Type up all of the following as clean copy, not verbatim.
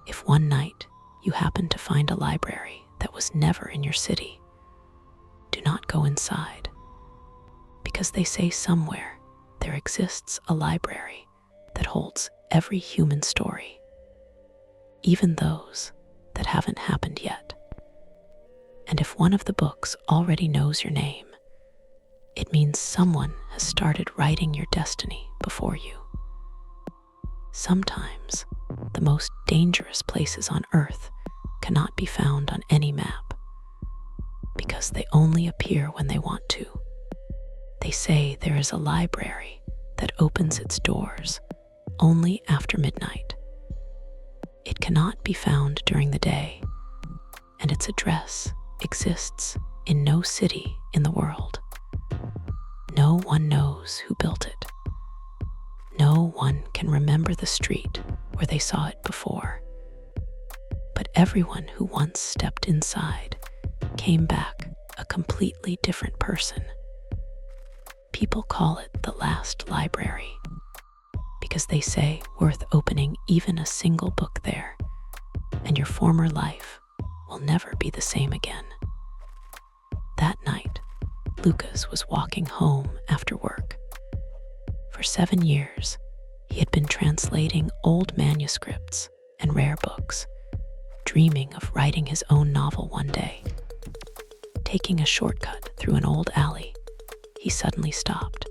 If one night you happen to find a library that was never in your city, do not go inside, because they say somewhere there exists a library that holds every human story, even those that haven't happened yet. And if one of the books already knows your name, it means someone has started writing your destiny before you. Sometimes the most dangerous places on Earth cannot be found on any map, because they only appear when they want to. They say there is a library that opens its doors only after midnight. It cannot be found during the day, and its address exists in no city in the world. No one knows who built it. No one can remember the street where they saw it before. But everyone who once stepped inside came back a completely different person. People call it the last library, because they say worth opening even a single book there, and your former life will never be the same again. That night, Lucas was walking home after work. For 7 years, he had been translating old manuscripts and rare books, dreaming of writing his own novel one day. Taking a shortcut through an old alley, he suddenly stopped.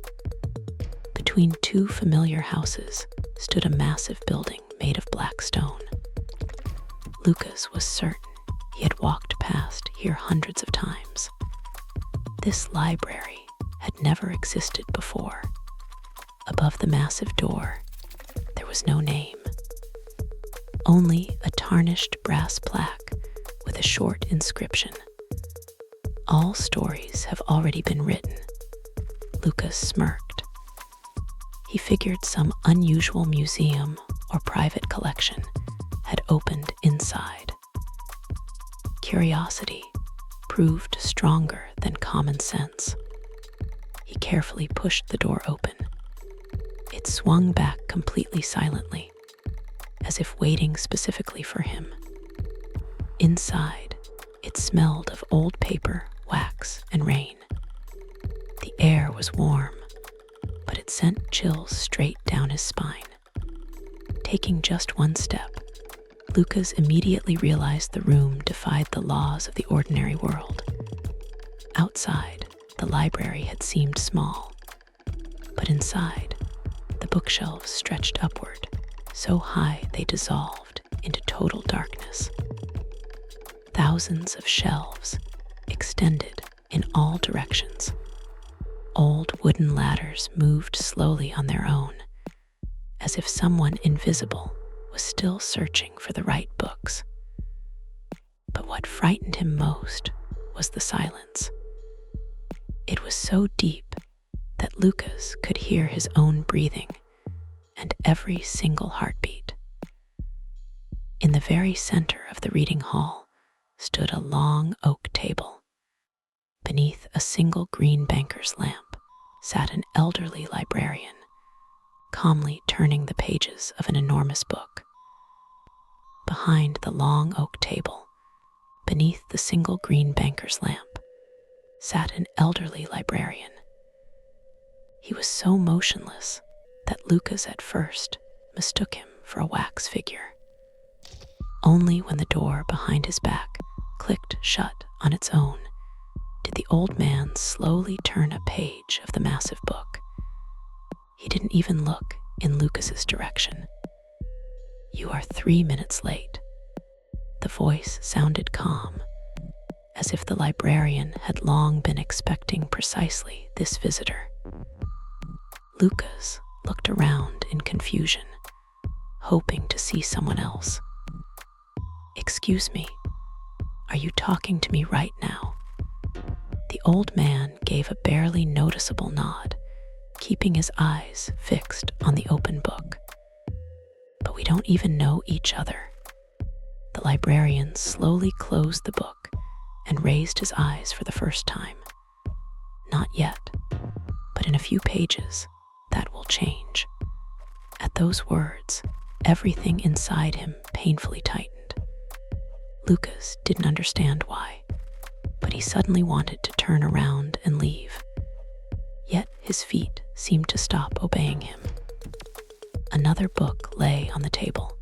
Between two familiar houses stood a massive building made of black stone. Lucas was certain he had walked past here hundreds of times. This library had never existed before. Above the massive door, there was no name, only a tarnished brass plaque with a short inscription. All stories have already been written. Lucas smirked. He figured some unusual museum or private collection had opened inside. Curiosity proved stronger than common sense. He carefully pushed the door open. It swung back completely silently, as if waiting specifically for him. Inside, it smelled of old paper, wax, and rain. The air was warm, but it sent chills straight down his spine. Taking just one step, Lucas immediately realized the room defied the laws of the ordinary world. Outside, the library had seemed small, but inside, the bookshelves stretched upward, so high they dissolved into total darkness. Thousands of shelves extended in all directions. Old wooden ladders moved slowly on their own, as if someone invisible was still searching for the right books. But what frightened him most was the silence. It was so deep that Lucas could hear his own breathing and every single heartbeat. In the very center of the reading hall stood a long oak table. Beneath a single green banker's lamp sat an elderly librarian, calmly turning the pages of an enormous book. Behind the long oak table, beneath the single green banker's lamp, sat an elderly librarian. He was so motionless that Lucas at first mistook him for a wax figure. Only when the door behind his back clicked shut on its own did the old man slowly turn a page of the massive book. He didn't even look in Lucas's direction. "You are 3 minutes late." The voice sounded calm, as if the librarian had long been expecting precisely this visitor. Lucas looked around in confusion, hoping to see someone else. "Excuse me, are you talking to me right now?" The old man gave a barely noticeable nod, keeping his eyes fixed on the open book. "But we don't even know each other." The librarian slowly closed the book and raised his eyes for the first time. "Not yet, but in a few pages, that will change." At those words, everything inside him painfully tightened. Lucas didn't understand why, but he suddenly wanted to turn around and leave. Yet his feet seemed to stop obeying him. Another book lay on the table.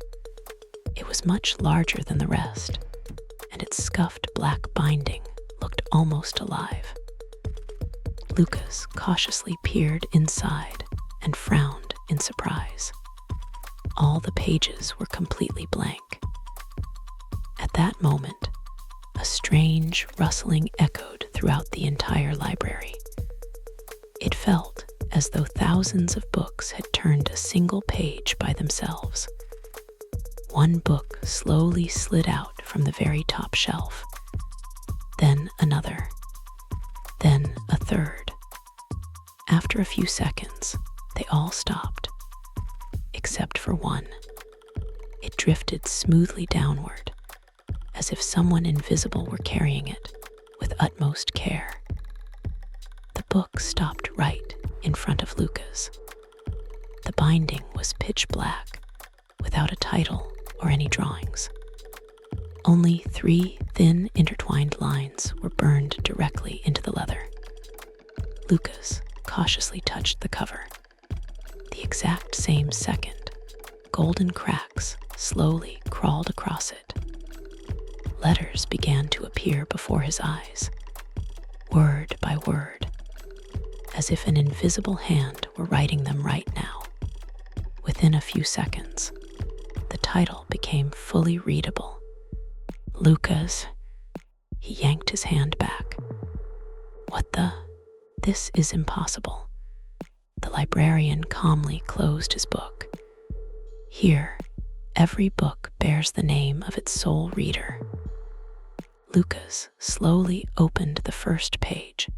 It was much larger than the rest, and its scuffed black binding looked almost alive. Lucas cautiously peered inside and frowned in surprise. All the pages were completely blank. At that moment, a strange rustling echoed throughout the entire library. It felt as though thousands of books had turned a single page by themselves. One book slowly slid out from the very top shelf, then another, then a third. After a few seconds, they all stopped, except for one. It drifted smoothly downward, as if someone invisible were carrying it with utmost care. The book stopped right in front of Lucas. The binding was pitch black, without a title or any drawings. Only 3 thin intertwined lines were burned directly into the leather. Lucas cautiously touched the cover. The exact same second, golden cracks slowly crawled across it. Letters began to appear before his eyes, word by word, as if an invisible hand were writing them right now. Within a few seconds, the title became fully readable. Lucas. He yanked his hand back. What the? This is impossible. The librarian calmly closed his book. Here, every book bears the name of its sole reader. Lucas slowly opened the first page,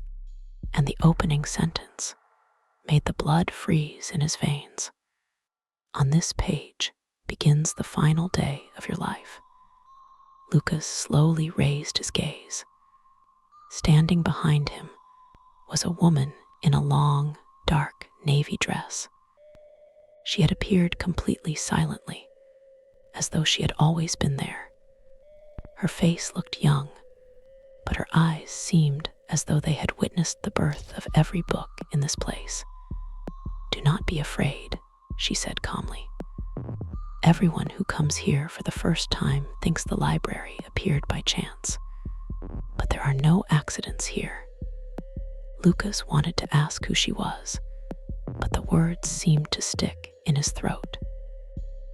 and the opening sentence made the blood freeze in his veins. On this page begins the final day of your life. Lucas slowly raised his gaze. Standing behind him was a woman in a long, dark navy dress. She had appeared completely silently, as though she had always been there. Her face looked young, but her eyes seemed as though they had witnessed the birth of every book in this place. "Do not be afraid," she said calmly. "Everyone who comes here for the first time thinks the library appeared by chance. But there are no accidents here." Lucas wanted to ask who she was, but the words seemed to stick in his throat.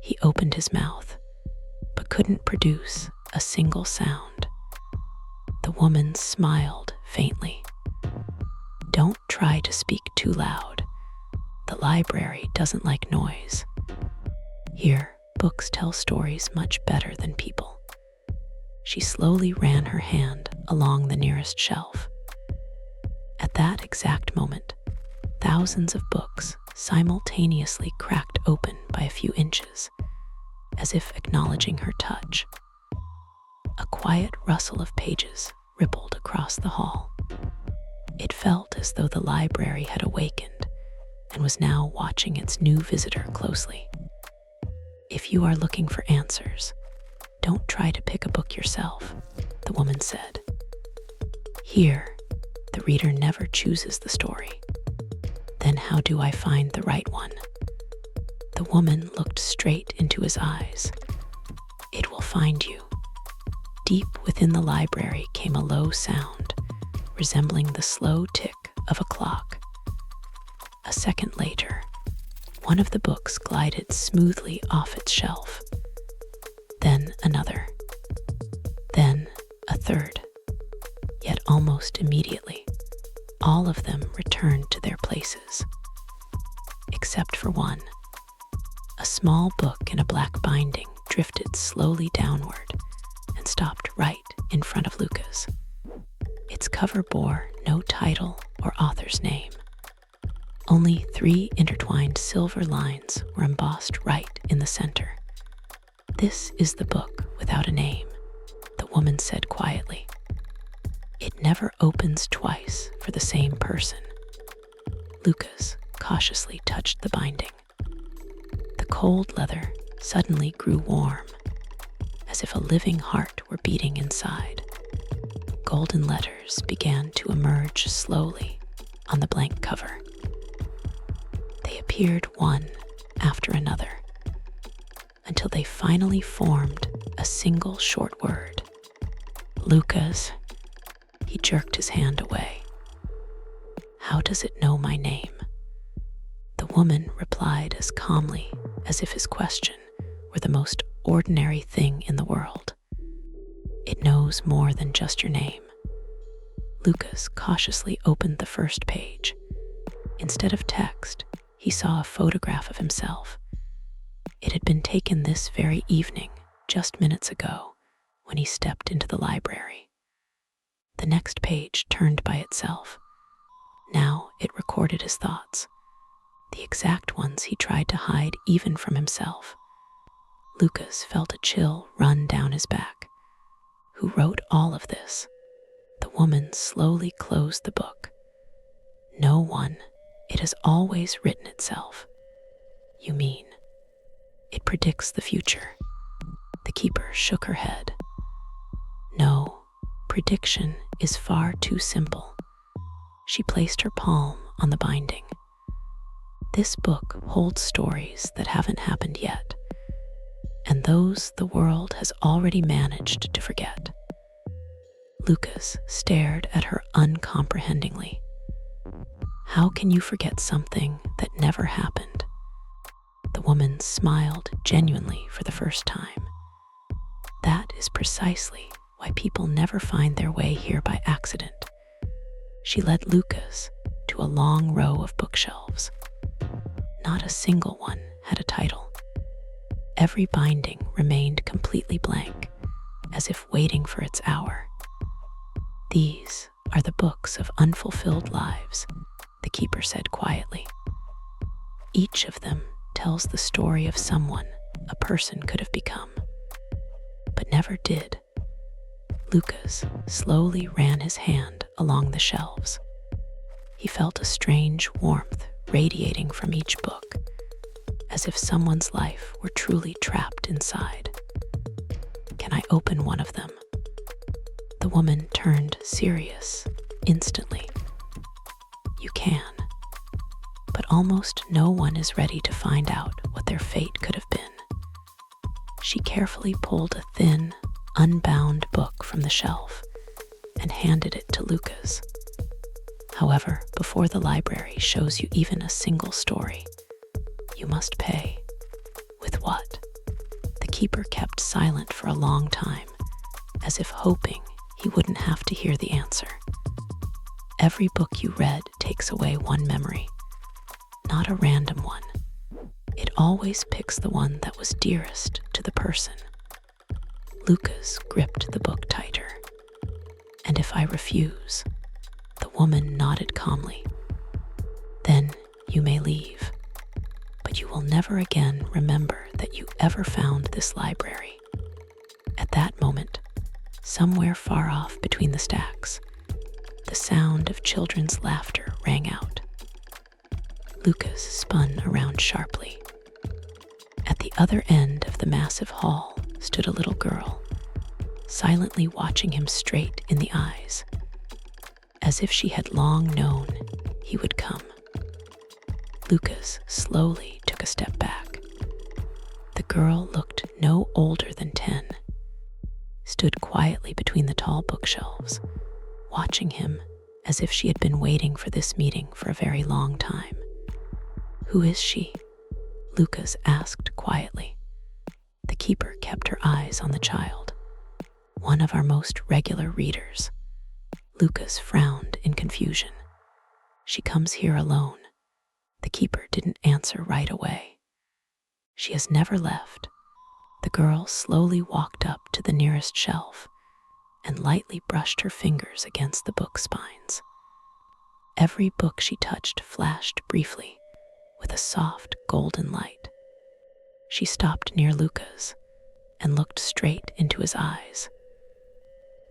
He opened his mouth, but couldn't produce a single sound. The woman smiled faintly. "Don't try to speak too loud. The library doesn't like noise. Here, books tell stories much better than people." She slowly ran her hand along the nearest shelf. At that exact moment, thousands of books simultaneously cracked open by a few inches, as if acknowledging her touch. A quiet rustle of pages rippled across the hall. It felt as though the library had awakened and was now watching its new visitor closely. "If you are looking for answers, don't try to pick a book yourself," the woman said. "Here, the reader never chooses the story. Then how do I find the right one?" The woman looked straight into his eyes. "It will find you." Deep within the library came a low sound, resembling the slow tick of a clock. A second later, one of the books glided smoothly off its shelf. Then another. Then a third. Yet almost immediately, all of them returned to their places. Except for one. A small book in a black binding drifted slowly downward and stopped right in front of Lucas. Its cover bore no title or author's name. Only 3 intertwined silver lines were embossed right in the center. "This is the book without a name," the woman said quietly. "It never opens twice for the same person." Lucas cautiously touched the binding. The cold leather suddenly grew warm, as if a living heart were beating inside. Golden letters began to emerge slowly on the blank cover. They appeared one after another, until they finally formed a single short word. Lucas. He jerked his hand away. How does it know my name? The woman replied as calmly as if his question were the most ordinary thing in the world. It knows more than just your name. Lucas cautiously opened the first page. Instead of text, he saw a photograph of himself. It had been taken this very evening, just minutes ago, when he stepped into the library. The next page turned by itself. Now it recorded his thoughts, the exact ones he tried to hide even from himself. Lucas felt a chill run down his back. Who wrote all of this? The woman slowly closed the book. No one. It has always written itself. You mean it predicts the future? The keeper shook her head. No, prediction is far too simple. She placed her palm on the binding. This book holds stories that haven't happened yet, and those the world has already managed to forget. Lucas stared at her uncomprehendingly. How can you forget something that never happened? The woman smiled genuinely for the first time. That is precisely why people never find their way here by accident. She led Lucas to a long row of bookshelves. Not a single one had a title. Every binding remained completely blank, as if waiting for its hour. These are the books of unfulfilled lives, the keeper said quietly. Each of them tells the story of someone a person could have become, but never did. Lucas slowly ran his hand along the shelves. He felt a strange warmth radiating from each book, as if someone's life were truly trapped inside. Can I open one of them? The woman turned serious instantly. You can, but almost no one is ready to find out what their fate could have been. She carefully pulled a thin, unbound book from the shelf and handed it to Lucas. However, before the library shows you even a single story, you must pay. With what? The keeper kept silent for a long time, as if hoping he wouldn't have to hear the answer. Every book you read takes away one memory, not a random one. It always picks the one that was dearest to the person. Lucas gripped the book tighter. And if I refuse? The woman nodded calmly. Then you may leave, but you will never again remember that you ever found this library. At that moment, somewhere far off between the stacks, the sound of children's laughter rang out. Lucas spun around sharply. At the other end of the massive hall stood a little girl, silently watching him straight in the eyes, as if she had long known he would come. Lucas slowly took a step back. The girl looked no older than 10, stood quietly between the tall bookshelves, watching him as if she had been waiting for this meeting for a very long time. Who is she? Lucas asked quietly. The keeper kept her eyes on the child. One of our most regular readers. Lucas frowned in confusion. She comes here alone. The keeper didn't answer right away. She has never left. The girl slowly walked up to the nearest shelf and lightly brushed her fingers against the book spines. Every book she touched flashed briefly with a soft golden light. She stopped near Lucas and looked straight into his eyes.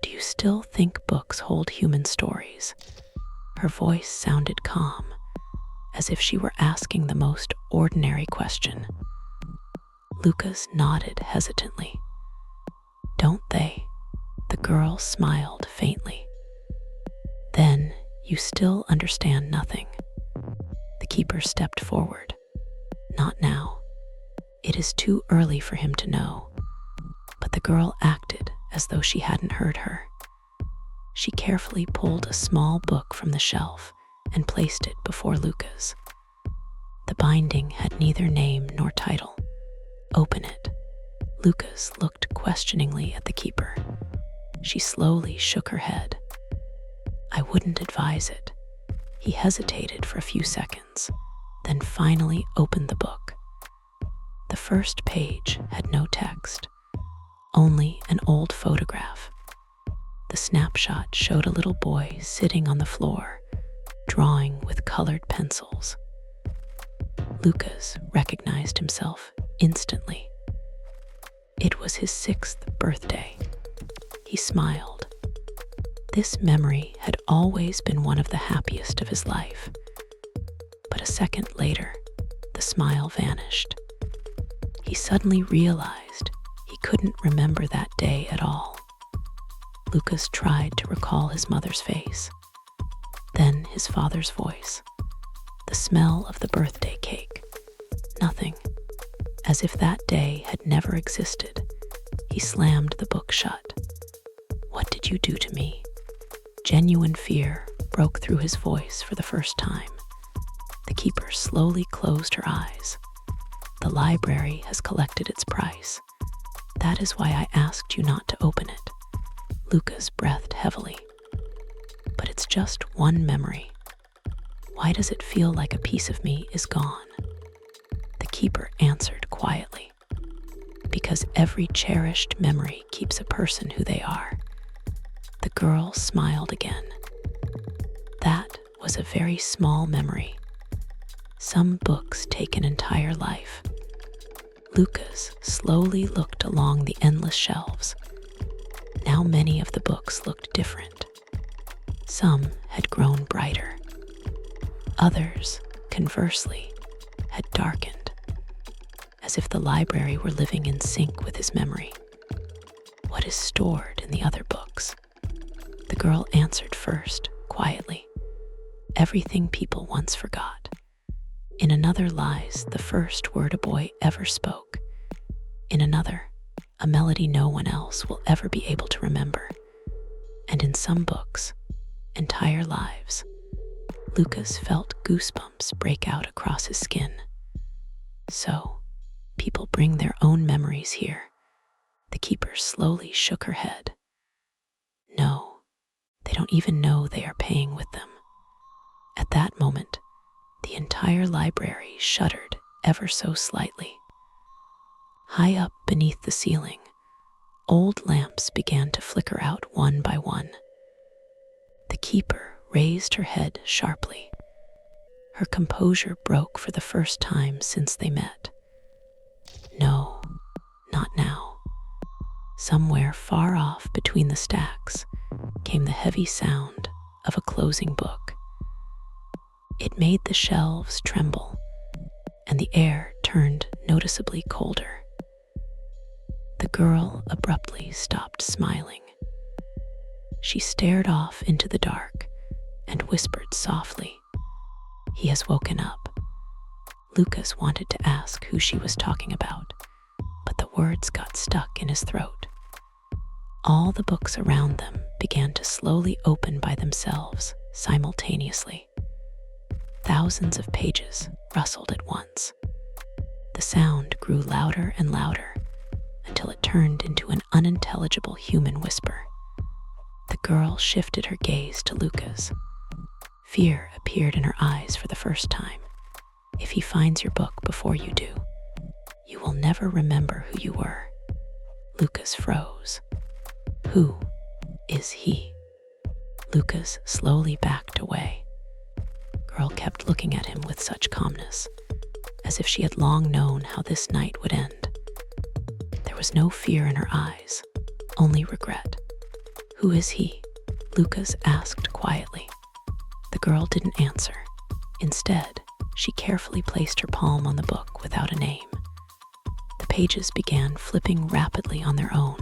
Do you still think books hold human stories? Her voice sounded calm, as if she were asking the most ordinary question. Lucas nodded hesitantly. Don't they? The girl smiled faintly. Then you still understand nothing. The keeper stepped forward. Not now. It is too early for him to know. But the girl acted as though she hadn't heard her. She carefully pulled a small book from the shelf and placed it before Lucas. The binding had neither name nor title. Open it. Lucas looked questioningly at the keeper. She slowly shook her head. I wouldn't advise it. He hesitated for a few seconds, then finally opened the book. The first page had no text, only an old photograph. The snapshot showed a little boy sitting on the floor, drawing with colored pencils. Lucas recognized himself instantly. It was his 6th birthday. He smiled. This memory had always been one of the happiest of his life. But a second later, the smile vanished. He suddenly realized he couldn't remember that day at all. Lucas tried to recall his mother's face, then his father's voice, the smell of the birthday cake. Nothing. As if that day had never existed, he slammed the book shut. What did you do to me? Genuine fear broke through his voice for the first time. The keeper slowly closed her eyes. The library has collected its price. That is why I asked you not to open it. Lucas breathed heavily. But it's just one memory. Why does it feel like a piece of me is gone? The keeper answered quietly. Because every cherished memory keeps a person who they are. The girl smiled again. That was a very small memory. Some books take an entire life. Lucas slowly looked along the endless shelves. Now many of the books looked different. Some had grown brighter. Others, conversely, had darkened, as if the library were living in sync with his memory. What is stored in the other books? The girl answered first, quietly. Everything people once forgot. In another lies the first word a boy ever spoke. In another, a melody no one else will ever be able to remember. And in some books, entire lives. Lucas felt goosebumps break out across his skin. So, people bring their own memories here. The keeper slowly shook her head. No, they don't even know they are paying with them. At that moment, the entire library shuddered ever so slightly. High up beneath the ceiling, old lamps began to flicker out one by one. The keeper raised her head sharply. Her composure broke for the first time since they met. No, not now. Somewhere far off between the stacks came the heavy sound of a closing book. It made the shelves tremble, and the air turned noticeably colder. The girl abruptly stopped smiling. She stared off into the dark and whispered softly, "He has woken up." Lucas wanted to ask who she was talking about, but the words got stuck in his throat. All the books around them began to slowly open by themselves, simultaneously. Thousands of pages rustled at once. The sound grew louder and louder until it turned into an unintelligible human whisper. The girl shifted her gaze to Lucas. Fear appeared in her eyes for the first time. If he finds your book before you do, you will never remember who you were. Lucas froze. Who is he? Lucas slowly backed away. Girl kept looking at him with such calmness, as if she had long known how this night would end. There was no fear in her eyes, only regret. Who is he? Lucas asked quietly. The girl didn't answer. Instead, she carefully placed her palm on the book without a name. The pages began flipping rapidly on their own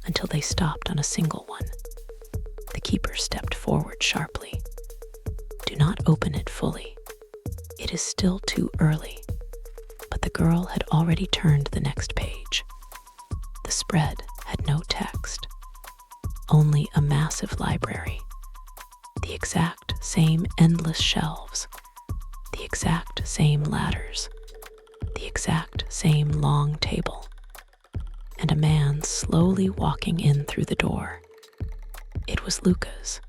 until they stopped on a single one. The keeper stepped forward sharply. "Do not open it fully. It is still too early." But the girl had already turned the next page. The spread had no text, only a massive library. The exact same endless shelves, the exact same ladders, the exact same long table, and a man slowly walking in through the door. It was Lucas.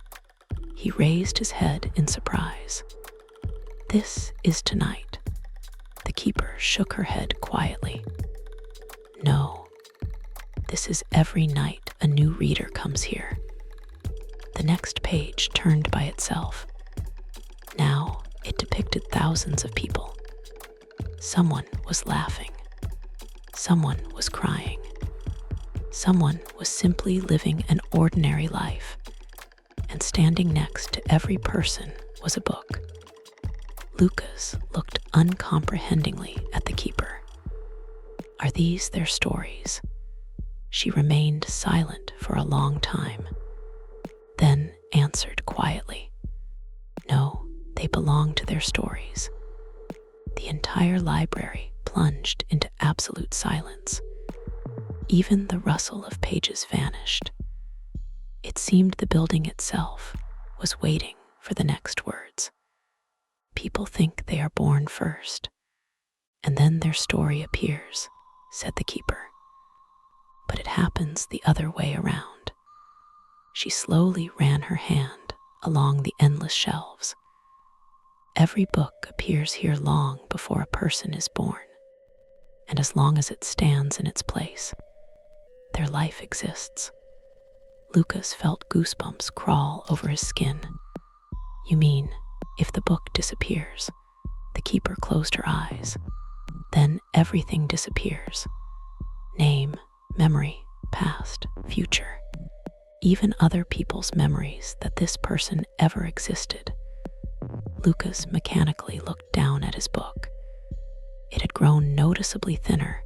He raised his head in surprise. "This is tonight." The keeper shook her head quietly. "No, this is every night a new reader comes here." The next page turned by itself. Now it depicted thousands of people. Someone was laughing. Someone was crying. Someone was simply living an ordinary life. And standing next to every person was a book. Lucas looked uncomprehendingly at the keeper. Are these their stories? She remained silent for a long time, then answered quietly. No, they belong to their stories. The entire library plunged into absolute silence. Even the rustle of pages vanished. It seemed the building itself was waiting for the next words. "People think they are born first, and then their story appears," said the keeper. "But it happens the other way around." She slowly ran her hand along the endless shelves. "Every book appears here long before a person is born, and as long as it stands in its place, their life exists." Lucas felt goosebumps crawl over his skin. "You mean, if the book disappears?" The keeper closed her eyes. "Then everything disappears. Name, memory, past, future. Even other people's memories that this person ever existed." Lucas mechanically looked down at his book. It had grown noticeably thinner,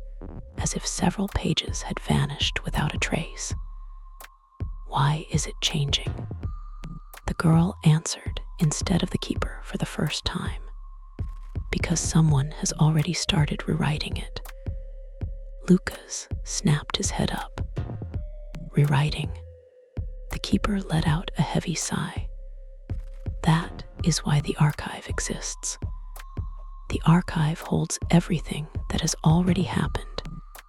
as if several pages had vanished without a trace. "Why is it changing?" The girl answered instead of the keeper for the first time. "Because someone has already started rewriting it." Lucas snapped his head up. "Rewriting?" The keeper let out a heavy sigh. "That is why the archive exists. The archive holds everything that has already happened,"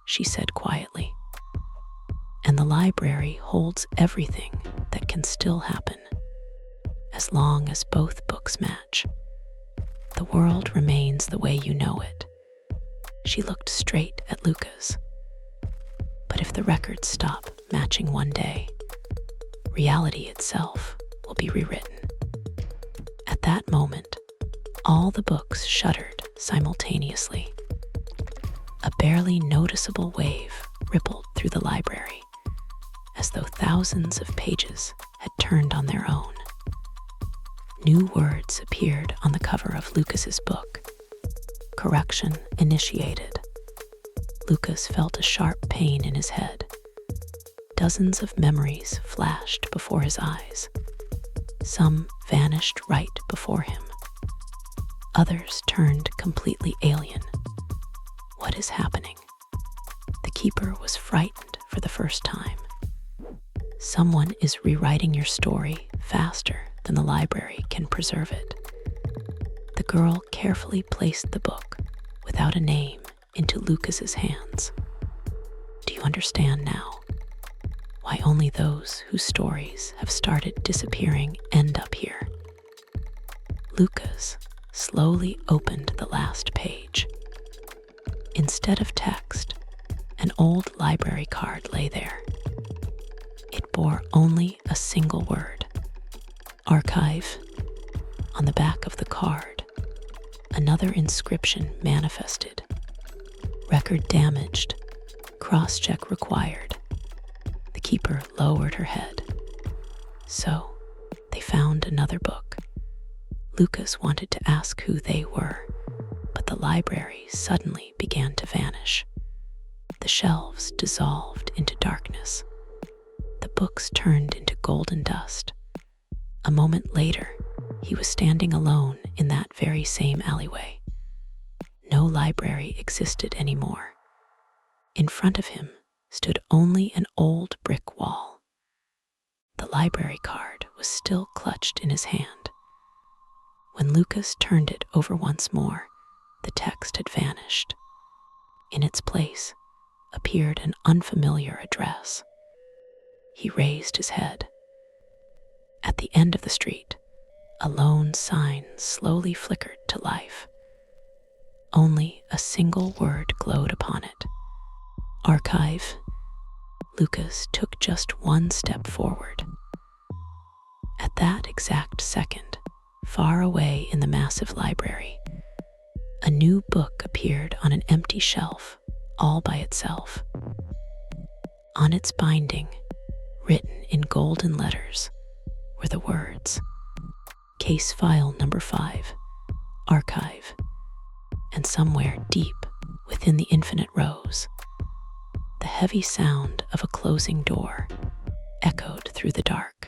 she said quietly. "And the library holds everything that can still happen, as long as both books match. The world remains the way you know it." She looked straight at Lucas. "But if the records stop matching one day, reality itself will be rewritten." At that moment, all the books shuddered simultaneously. A barely noticeable wave rippled through the library, as though thousands of pages had turned on their own. New words appeared on the cover of Lucas's book. "Correction initiated." Lucas felt a sharp pain in his head. Dozens of memories flashed before his eyes. Some vanished right before him. Others turned completely alien. What is happening? The keeper was frightened for the first time. Someone is rewriting your story faster than the library can preserve it. The girl carefully placed the book, without a name, into Lucas's hands. Do you understand now? Why only those whose stories have started disappearing end up here? Lucas slowly opened the last page. Instead of text, an old library card lay there. It bore only a single word: archive. On the back of the card, another inscription manifested: record damaged, cross-check required. The keeper lowered her head. So, they found another book. Lucas wanted to ask who they were, but the library suddenly began to vanish. The shelves dissolved into darkness. The books turned into golden dust. A moment later, he was standing alone in that very same alleyway. No library existed anymore. In front of him stood only an old brick wall. The library card was still clutched in his hand. When Lucas turned it over once more, the text had vanished. In its place appeared an unfamiliar address. He raised his head. At the end of the street, a lone sign slowly flickered to life. Only a single word glowed upon it. Archive. Lucas took just one step forward. At that exact second, far away in the massive library, a new book appeared on an empty shelf, all by itself. On its binding, written in golden letters, were the words, Case File Number 5, Archive. And somewhere deep within the infinite rows, the heavy sound of a closing door echoed through the dark.